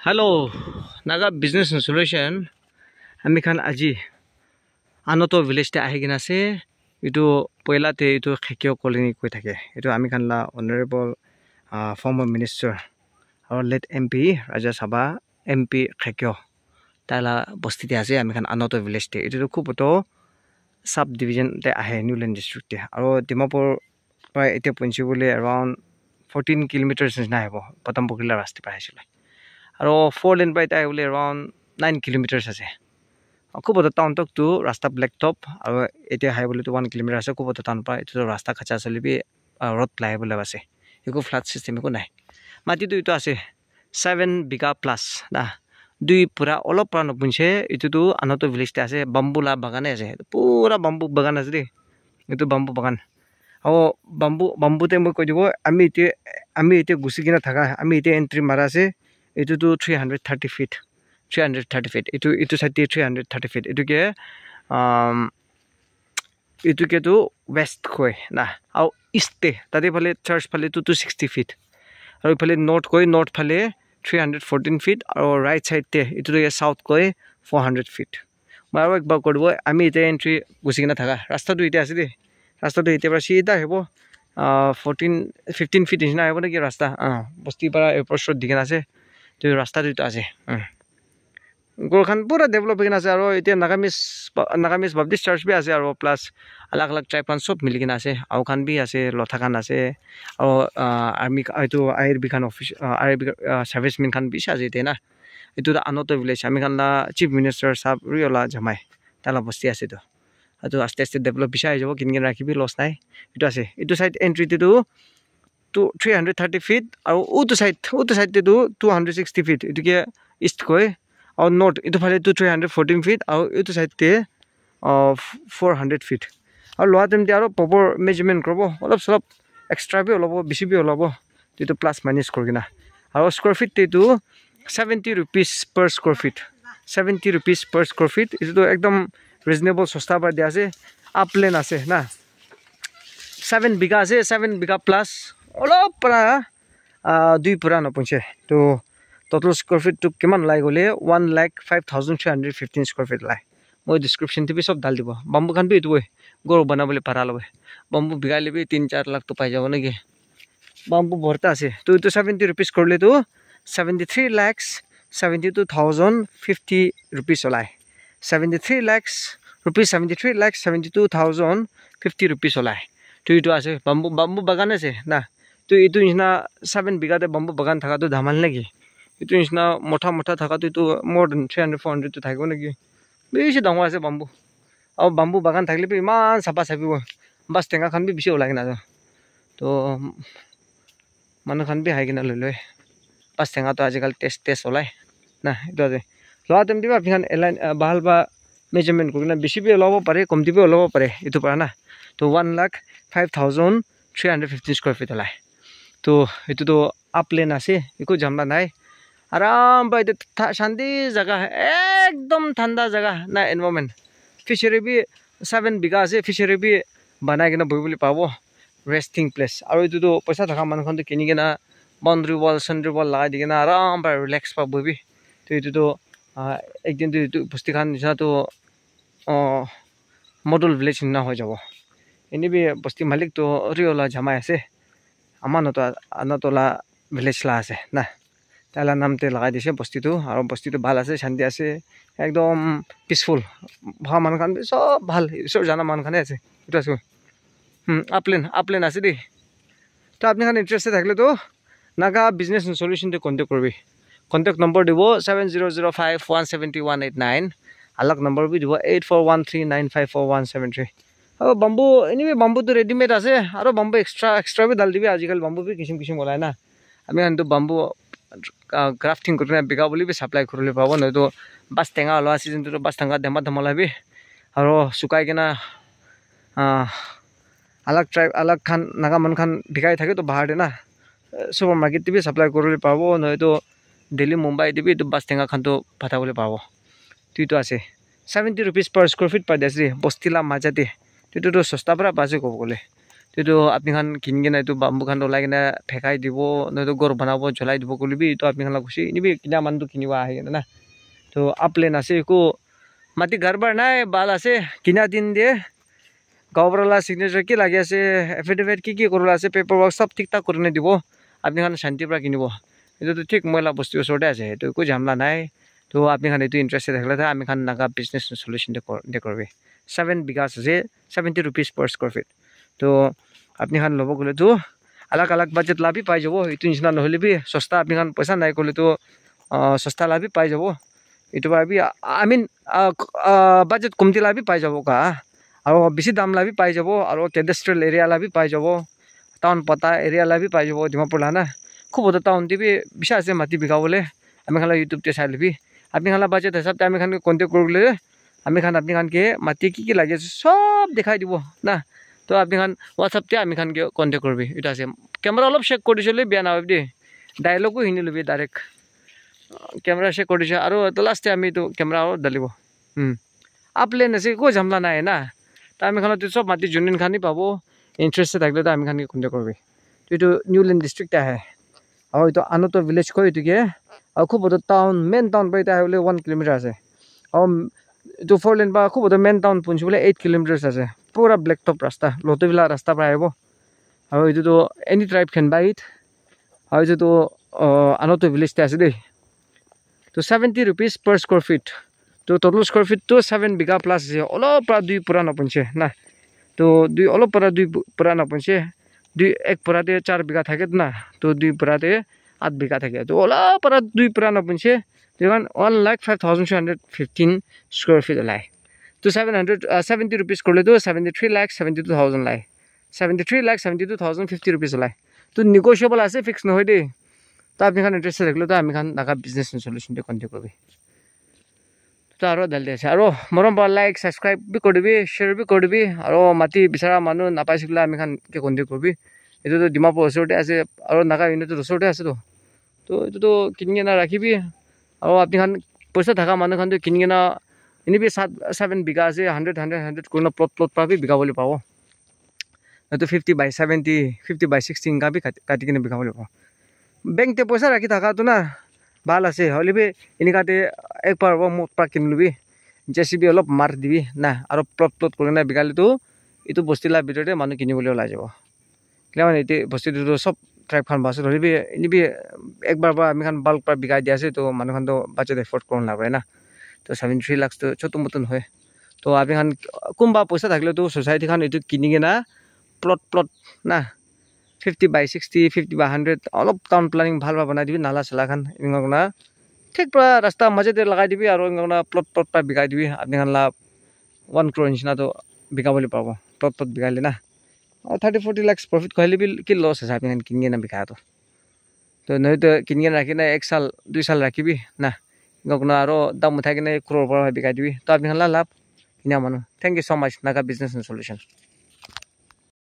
Hello, Naga Business Solution. আমি খান আজি আনতো ভিলেজতে আহি কিনা আছে এটো পয়লাতে এটো খেকিও কলনি কৈ থাকে এটো আমি খানলা অনারেবল ফর্মার মিনিস্টার আর লেট এমপি রাজা সভা এমপি খেকিও তালা বস্তিতে আছে আমি খান আনতো ভিলেজতে এটো খুব তো সাব ডিভিজন তে আহে নিউল্যান্ড ডিস্ট্রিক্টে আর ডিমাপুর প্রায় এতে পৌঁছি বলে अराउंड 14 কিলোমিটারস না হবো পতমপুকুলা রাস্তা পাই আছিল আর 4 লেন বাই তাই বলে अराउंड 9 কিলোমিটারস আছে খুব টাউন তক তো রাস্তা ব্ল্যাক টপ আর এটা হাই বলে তো 1 কিলোমিটার আছে খুব টাউন পা এটা রাস্তা কাঁচা চলিবি রোড প্লাই বলে আছে একো ফ্ল্যাট সিস্টেম একো নাই মাটি তো এটা আছে 7 বিঘা প্লাস না দুই পুরা অলপ প্রাণ পুনছে এটা তো আনতো ভিলেজতে আছে বাম্বুলা বাগানে আছে পুরা বাম্বু বাগান আছে দেই এটা বাম্বু বাগান ও বাম্বুতে মই কই দিব আমি এতে গুছি কিনা থাকা আমি এতে এন্ট্রি মারা আছে এটা তো 330 fit 330 feet itu side 330 feet itu ke to west koi na au east te tade phale church phale to 260 feet aru phale north koi north phale 314 feet aru right side te itu ke south koi 400 feet maro ekbar korbo ami ite entry gusigina thaka rasta tu ite ase de rasta tu ite pra sida hebo 15 feet na hebo na ki rasta bosti para airport road dikena ase to rasta tu ase গোরখান পুরা develop হয়ে আছে আর এটা নাগামিস Baptist church B আছে আর plus আলাগ আলাগ tribe খান সব মিলি কিনা আছে আও খান বি আছে লথা খান আছে আর আর্মি এইটো আইআরবি খান অফিস আইআরবি সার্ভিসমেন খান বি আছে এটা না এটো আনতো ভিলেজ আমি খানলা চিফ মিনিস্টার সাহেব রিওলা জামাই তালা বস্তি আছে তো আতো আস্তে আস্তে ডেভেলপ বিশা হয়ে যাব কিনকিন রাখিবি লস নাই এটো আছে এটো সাইড এন্ট্রি তো 330 ফিট আর ওটো সাইড তো 260 ফিট এটোকে ইস্ট কয় और नॉर्थ इतो फाले तो 314 फीट और इतो साइड ते 400 फीट और लोहा तेम दियारो प्रॉपर मेजरमेंट करबो অলপ সলপ এক্সট্রা বি অলপ বেশি বি অলপ তো প্লাস মাইনাস করগিনা আর স্কয়ার ফিট তে তো 70 रुपीस पर स्क्वायर फीट 70 रुपीस पर स्क्वायर फीट इतो तो एकदम রিজনেবল সস্তা পা দিয়া আছে আপলেন আছে না 7 বিঘা আছে 7 বিঘা প্লাস অলপ পৰা দুই পুরা ন পঞ্চে তো total square feet to kiman lai gole 1,05,315 square feet lai moi description te bi sob dal dibo bamboo khan bi itoi gor banabole para lobe bamboo bigaile bi 3-4 lakh to pai jabo naki bamboo bhorta ase to 70 rupees korle to 73 lakhs 72,050 rupees olai 73 lakhs rupees 73 lakhs 72,050 rupees olai to ito ase bamboo bagan ase na to itu na 7 biga te bamboo bagan thaka to dhamal naki itu নিচিনা মোটা থাকাটো তো মোর then 300-400 তো থাকিব নেকি বেশি ডাঙৰ আছে bamboo আৰু বাম্বু বাগান থাকিলে ইমান চাপা চাপিব বাস টেঙা খান বি বেছি ওলাই কিনা তো মানুহ খান বি হাই কিনা লৈ লয় বাস টেঙাটো আজিকালি টেষ্ট ওলাই না এইটো আছে লোৱা তেম দিবা আপনি এলাইন ভাল বা মেজাৰমেন্ট কৰি কিনা বেছি বি ওলাব পাৰে কম দিবি ওলাব পাৰে এইটো পৰা না তো 1,05,315 স্কয়ার ফিট ওলাই তো এইটো তো আপলেন আছে একো জামলা নাই आराम भाई शांति जगह है एकदम ठंडा जगह ना एनवायरनमेंट फिशरी भी 7 बिघा से फिशरी भी बनाई के ना बहिबुली पाबो रेस्टिंग प्लेस और इतो तो पैसा थका मानखन तो किनि के ना बाउंड्री वॉल सन्ड्री वॉल लगा दि के ना आराम भाई रिलैक्स पा बहिबि तो इतो तो एक दिन तो बस्ती खान निसा तो मॉडल विलेज ना हो जाबो एनी भी बस्ती मालिक तो रियोला जमाय আছে আমানতো আনতলা ভিলেজ লা আছে না তালা নামতে লাগাই দিছে বস্তিটো আৰু বস্তিটো ভাল আছে শান্তি আছে একদম পিসফুল ভা মানখান সব ভাল ঈশ্বর জানা মানখানে আছে এটা আছে আপলেন আছে দি তো আপনি খান ইন্টারেস্টেড থাকলে তো নাগা বিজনেস সলিউশন তে কন্টাক্ট করবি কন্টাক্ট নম্বর দিব 7005170189 আলাক নম্বর বি দিব 8413954173 আৰু বাম্বু এনিৱে বাম্বু তো ৰেডিমেড আছে আৰু বাম্বু এক্সট্ৰা বি ডাল দিবি আজিকাল বাম্বু বি কিসম ওলাই না আমি আনতো বাম্বু গ্রাফটিং করতে বিঘা বলি সাপ্লাই করলে পাব নয়তো বাস টেঙা ওলোৱা সিজন তো বাস টেঙা ধমালাবি আর শুকাই কিনা আলাগ ট্রাইব আলাগ খান নাগা মান খান বিকাই থাকে তো বাহার দে না সুপার মার্কেট দিবি সাপ্লাই করলে পাব নয়তো দিল্লি মুম্বাই দিবি তো বাস টেঙা খান তো পাঠাবলে পাব তুই তো আছে 70 रुपीस पर स्क्वायर फीट পাই আছে বস্তিলা মাজাতে তুই তো সস্তা পৰা বাজে কব গলে তো আপনি খান কিনি কিনে এইটো বাম্বু খান ওলাই কিনে ফেকাই দিব নহয়তো ঘৰ বনাব জ্বলাই দিব কলিবি তো আপনি খান খুচি নিবি কিনা মানুহটো কিনিব আহে কিনে না তো আপলেন আছে একো মাটি গাৰবাৰ নাই বাল আছে কিনা দিন দিয়ে গাঁওবুঢ়াৰ সিগনেচাৰ কি লাগি আছে এফিডেভিট কি কৰিব আছে পেপাৰ ৱৰ্ক সব ঠিক ঠাক কৰি দিব আপনি খান শান্তিৰ পৰা কিনিব এইটো ঠিক মইলা বস্তু ওচৰতে আছে এইটো একো ঝামেলা নাই তো আপনি খান এইটো ইন্টাৰেষ্টেড থাকিলে আমি খান নাগা বিজনেছ সলিউশ্যন দে কৰবি 7 বিঘা আছে 70 रुपीस पर स्क्वायर फीट तो আপনি খান ল'ব গ'লে তো अलग अलग বাজেট লাভি পাই যাব এইটো নিচিনা নহ'লে বি সস্তা আপনি খান পইচা নাই ক'লে তো সস্তা লাভি পাই যাব এইটো ভাবি আই মিন বাজেট কমতি লাভি পাই যাব কা আৰু বেছি দাম লাভি পাই যাব আৰু কেডেষ্ট্ৰিয়েল এৰিয়া লাভি পাই যাব টাউন পতা এৰিয়া লাভি পাই যাব ডিমাপুৰ লানা খুব বড় টাউন দিবি বিশা আছে মাটি বিকাবলে আমি খালা ইউটিউব তে চাই লবি আপনি খালা বাজেট হিসাব আমি খান কন্টেক্ট কৰিলে আমি খান আপনি খান কে মাটি কি লাগি আছে সব দেখাই দিব না তো আপনি খান হোয়াটসঅ্যাপ তে আমি খান কে কন্টেক্ট করবি এটা আছে ক্যামেরা অলপ চেক কৰি দিছলে বিয়া না হবি ডায়লগো হিনি লবি ডাইৰেক্ট ক্যামেৰা চেক কৰি দিছ আৰু তো লাস্টে আমি তো ক্যামেরা ডালিব আপলেন আছে কো ঝামলা নাই না তা আমি খান তো সব মাটি জুনিন খানি পাবো ইন্টারেস্টেড থাকলে তো আমি খান কে কন্টেক্ট করবি তো এটা নিউল্যান্ড ডিস্ট্রিক্ট আহে আৰু এটা আনতো ভিলেজ কই এটোকে আৰু খুব বড় টাউন মেইন টাউন পাইতা হলে 1 কিলোমিটাৰ আছে আৰু তো 4 লেন বা খুব বড় মেইন টাউন পঞ্চবলে 8 কিলোমিটার আছে পুরা ব্ল্যাক টপ রাস্তা লতবিলা রাস্তা পৰা আহিব আৰু এইটো তো any tribe can buy it আৰু এইটো তো আনতো ভিলেজ তে আছে দেই তো 70 रुपीस पर स्क्वायर फीट तो टोटल स्क्वायर फीट तो 7 बिघा प्लस আছে অলপ পৰা 2 পুৰা নপঞ্চে না তো 2 অলপ পৰা 2 পুৰা নপঞ্চে 2 এক পুৰাতে 4 বিঘা থাকে না তো 2 পুৰাতে 8 বিঘা থাকে তো অলপ পৰা 2 পুৰা নপঞ্চে দেখুন 1,05,215 स्क्वायर फीट লাই तो 770 रुपीस करले तो 73,72,000 লাই 73,72,050 रुपीस লাই तो नेगोशिएबल আছে फिक्स নহয় দে তো আপনি খান ইন্টারেস্টেড থাকলে তো আমি খান নাগা বিজনেস সলিউশন দে কন্টেক্ট করবি তো আৰু দালি আছে আৰু মৰম বা লাইক সাবস্ক্ৰাইব বি কৰিবি শেয়াৰ বি কৰিবি আৰু মাটি বিচাৰা মানুহ নাপাইছিলা আমি খান কে কন্টেক্ট কৰবি এটো তো ডিমাপুৰ ওচৰতে আছে আৰু নাগা ইউনিটৰ ওচৰতে আছে তো এটো তো কিনি না ৰাখিবি আৰু আপনি খান পইচা থাকা মানুহ খান তো কিনি না इनिबी 7 बिघा আছে 100 कोन प्लॉट पर भी बिघा बोले पाओ तो 50 बाय 70 50 बाय 16 का भी काटी किने बिघा बोले पाओ बैंक ते पैसा राखी थाका तो ना ভাল আছে হলি বি ইনিকাতে এক পাৰ মোট পাৰ কিন লবি জেসিবি অলপ মাৰ দিবি না আৰু প্লট কৰি না বিঘালি তো ইটো বস্তিলা ভিতৰতে মানুহ কিনিবলৈ ওলাই যাব কিলা মানে ইতে বস্তিটো সব ট্ৰাইব খান বাস হলিবি ইনিবি একবাৰ বা আমি খান বাল্ক পাৰ বিঘা দিয়া আছে তো মানুহ খান তো বাজেট এফোৰ্ড কৰন নাপায় না तो 73 लाख तो छोटो मोटन है तो आप खान कुंबा पैसा थकले तो सोसाइटी खान ये किनी ना प्लॉट ना 50 बाय 60 50 बाय 100 अलग टाउन प्लानिंग ভাল बना दी नाला चला खान इंगना ठीक पूरा रास्ता मजे लगा दी और इंगना प्लॉट पर बिका दी आपने खान लाभ 1 करोड़ निचिना तो बिका बोले पाबो प्लॉट बिकाले ना 30-40 लाख प्रॉफिट कहले भी कि लॉस है आपने किनी ना बिका तो नहीं तो किनी राखी ना 1 साल 2 साल राखी भी ना गगना आरो दाम उठाई किने करोड़ पर बिकाइ दिबि तो आपनि हला लाभ किना मानु thank you so much Naga business and solution